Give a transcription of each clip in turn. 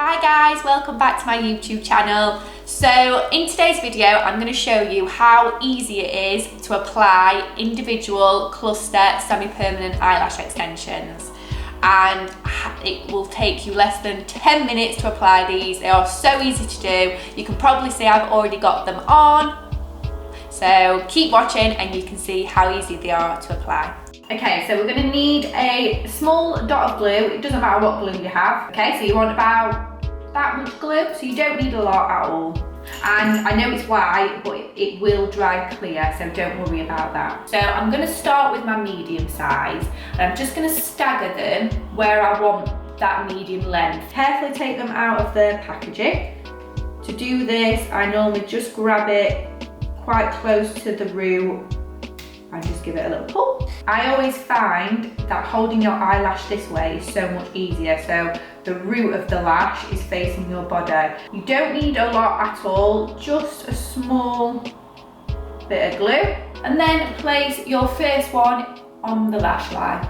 Hi guys, welcome back to my YouTube channel. So in today's video, I'm going to show you how easy it is to apply individual cluster semi-permanent eyelash extensions. And it will take you less than 10 minutes to apply these. They are so easy to do. You can probably see I've already got them on. So keep watching and you can see how easy they are to apply. Okay, so we're going to need a small dot of glue. It doesn't matter what glue you have. Okay, so you want about that much glue, so you don't need a lot at all. And I know it's white, but it will dry clear, so don't worry about that. So I'm going to start with my medium size, and I'm just going to stagger them where I want that medium length. Carefully take them out of the packaging. To do this, I normally just grab it quite close to the root and just give it a little pull. I always find that holding your eyelash this way is so much easier. So the root of the lash is facing your body. You don't need a lot at all, just a small bit of glue. And then place your first one on the lash line.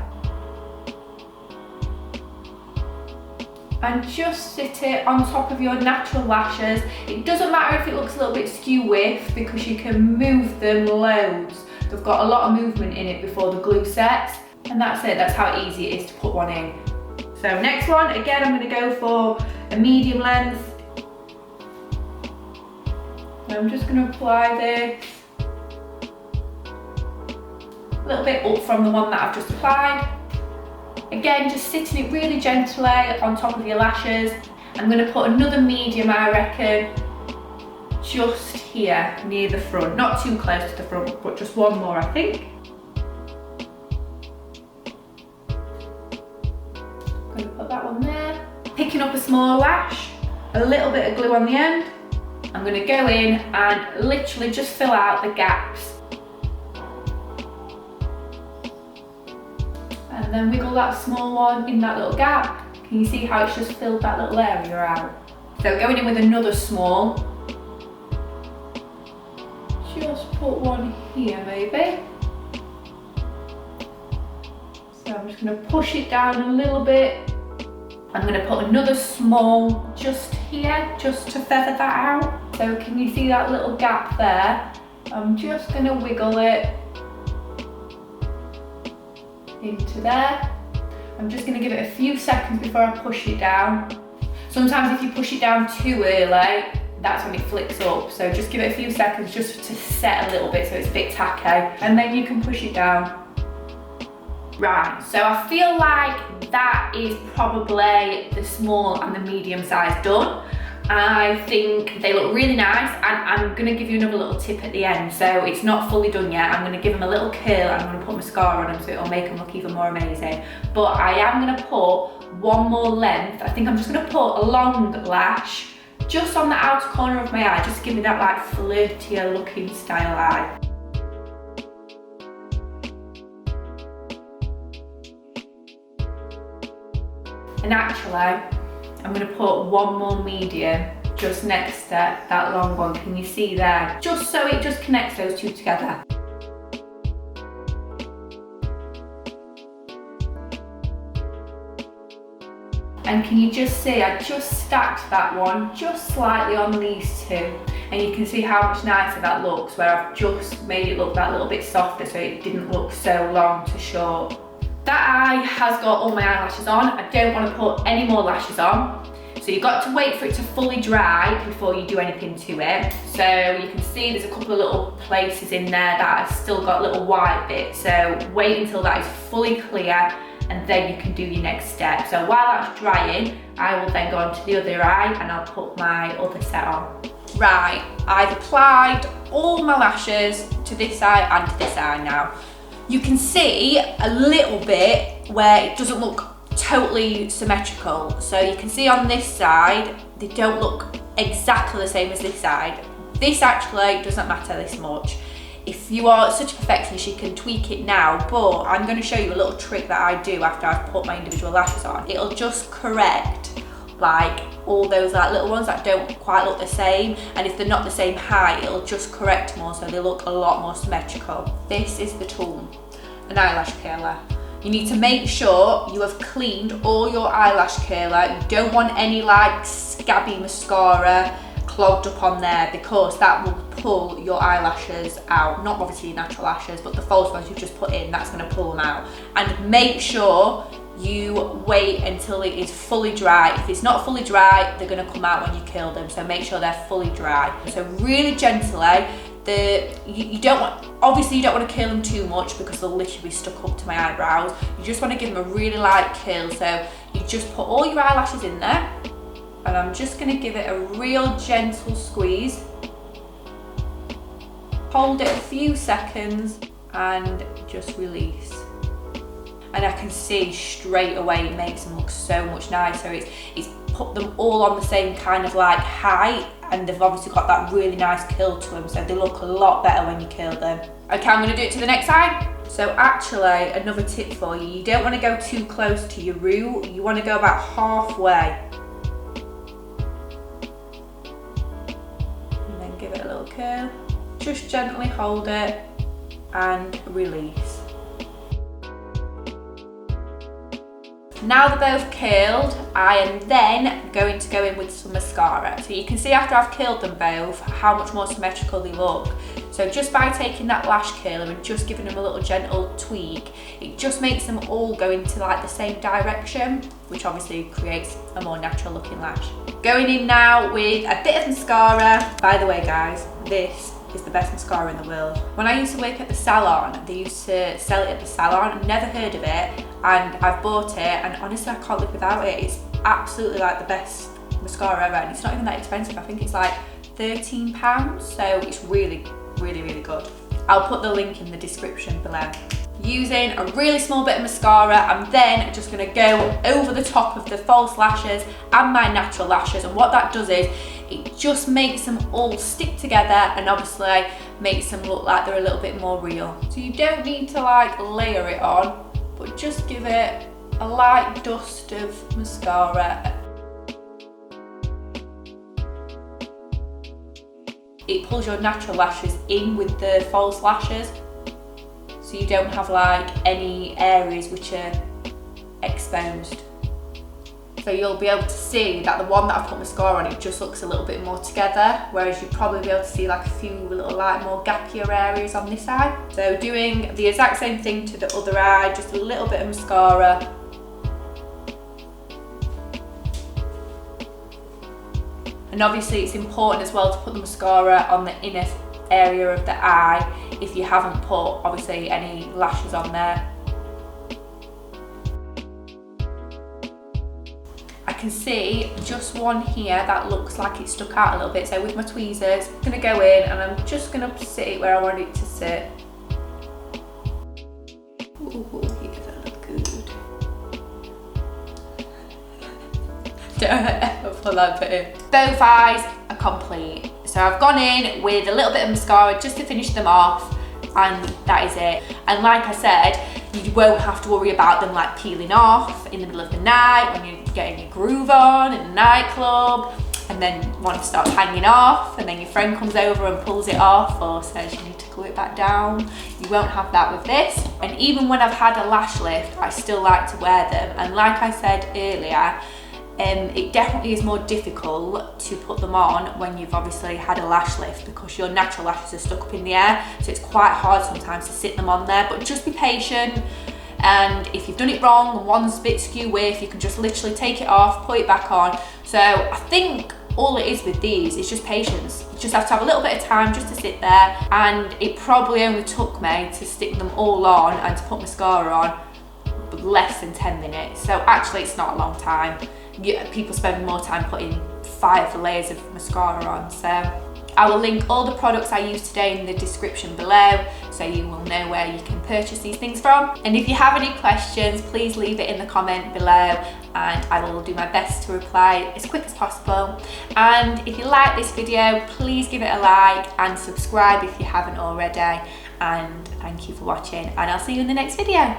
And just sit it on top of your natural lashes. It doesn't matter if it looks a little bit skew with, because you can move them loads. They've got a lot of movement in it before the glue sets. And that's it, that's how easy it is to put one in. So next one, again, I'm going to go for a medium length. And I'm just going to apply this a little bit up from the one that I've just applied. Again, just sitting it really gently on top of your lashes. I'm going to put another medium, I reckon, just here near the front. Not too close to the front, but just one more, I think. I'm going to put that one there. Picking up a small lash, a little bit of glue on the end. I'm going to go in and literally just fill out the gaps. And then wiggle that small one in that little gap. Can you see how it's just filled that little area out? So going in with another small. Just put one here maybe. So I'm just going to push it down a little bit. I'm going to put another small just here, just to feather that out. So can you see that little gap there? I'm just going to wiggle it into there. I'm just going to give it a few seconds before I push it down. Sometimes if you push it down too early, that's when it flicks up. So just give it a few seconds just to set a little bit so it's a bit tacky, and then you can push it down. Right, so I feel like that is probably the small and the medium size done. I think they look really nice, and I'm going to give you another little tip at the end. So it's not fully done yet. I'm going to give them a little curl. I'm going to put mascara on them so it'll make them look even more amazing. But I am going to put one more length. I think I'm just going to put a long lash just on the outer corner of my eye, just to give me that like flirtier looking style eye. And actually, I'm going to put one more medium just next to that long one. Can you see there? Just so it just connects those two together. And can you just see, I just stacked that one just slightly on these two. And you can see how much nicer that looks, where I've just made it look that little bit softer so it didn't look so long to short. That eye has got all my eyelashes on. I don't want to put any more lashes on. So you've got to wait for it to fully dry before you do anything to it. So you can see there's a couple of little places in there that have still got little white bits. So wait until that is fully clear, and then you can do your next step. So while that's drying, I will then go on to the other eye and I'll put my other set on. Right, I've applied all my lashes to this eye and to this eye now. You can see a little bit where it doesn't look totally symmetrical. So you can see on this side, they don't look exactly the same as this side. This actually doesn't matter this much. If you are such a perfectionist, you can tweak it now, but I'm going to show you a little trick that I do after I've put my individual lashes on. It'll just correct like all those like little ones that don't quite look the same, and if they're not the same height, it'll just correct more so they look a lot more symmetrical. This is the tool, an eyelash curler. You need to make sure you have cleaned all your eyelash curler. You don't want any like scabby mascara clogged up on there, because that will pull your eyelashes out. Not obviously your natural lashes, but the false ones you've just put in, that's going to pull them out. And make sure you wait until it is fully dry. If it's not fully dry, they're going to come out when you curl them, so make sure they're fully dry. So really gently, you don't want, obviously you don't want to curl them too much because they'll literally be stuck up to my eyebrows. You just want to give them a really light curl, so you just put all your eyelashes in there, and I'm just going to give it a real gentle squeeze. Hold it a few seconds and just release. And I can see straight away it makes them look so much nicer. It's put them all on the same kind of like height, and they've obviously got that really nice curl to them, so they look a lot better when you curl them. Okay, I'm going to do it to the next side. So actually, another tip for you, you don't want to go too close to your root, you want to go about halfway. And then give it a little curl. Just gently hold it and release. Now they're both curled, I am then going to go in with some mascara. So you can see after I've curled them both how much more symmetrical they look. So just by taking that lash curler and just giving them a little gentle tweak, it just makes them all go into like the same direction, which obviously creates a more natural looking lash. Going in now with a bit of mascara. By the way guys, this is the best mascara in the world. When I used to work at the salon, they used to sell it at the salon. I've never heard of it, and I've bought it, and honestly I can't live without it. It's absolutely like the best mascara ever, and it's not even that expensive. I think it's like £13, so it's really, really, really good. I'll put the link in the description below. Using a really small bit of mascara, I'm then just going to go over the top of the false lashes and my natural lashes, and what that does is it just makes them all stick together, and obviously makes them look like they're a little bit more real. So you don't need to like layer it on, but just give it a light dust of mascara. It pulls your natural lashes in with the false lashes, so you don't have like any areas which are exposed. So you'll be able to see that the one that I've put mascara on, it just looks a little bit more together, whereas you'll probably be able to see like a few little like more gappier areas on this side. So doing the exact same thing to the other eye, just a little bit of mascara. And obviously it's important as well to put the mascara on the inner area of the eye if you haven't put obviously any lashes on there. I can see just one here that looks like it stuck out a little bit, so with my tweezers I'm going to go in and I'm just going to sit it where I want it to sit. Ooh, yeah, that looks good. Don't ever put that bit in. Both eyes are complete. So I've gone in with a little bit of mascara just to finish them off, and that is it. And like I said, you won't have to worry about them like peeling off in the middle of the night when you're getting your groove on in the nightclub, and then one starts hanging off, and then your friend comes over and pulls it off or says you need to glue it back down. You won't have that with this. And even when I've had a lash lift, I still like to wear them. And like I said earlier, it definitely is more difficult to put them on when you've obviously had a lash lift, because your natural lashes are stuck up in the air, so it's quite hard sometimes to sit them on there. But just be patient, and if you've done it wrong and one's a bit skew width, you can just literally take it off, put it back on. So I think all it is with these is just patience. You just have to have a little bit of time just to sit there, and it probably only took me to stick them all on and to put mascara on less than 10 minutes. So actually it's not a long time. People spend more time putting 5 layers of mascara on. So I will link all the products I used today in the description below, so you will know where you can purchase these things from. And if you have any questions, please leave it in the comment below, and I will do my best to reply as quick as possible. And if you like this video, please give it a like and subscribe if you haven't already. And thank you for watching, and I'll see you in the next video.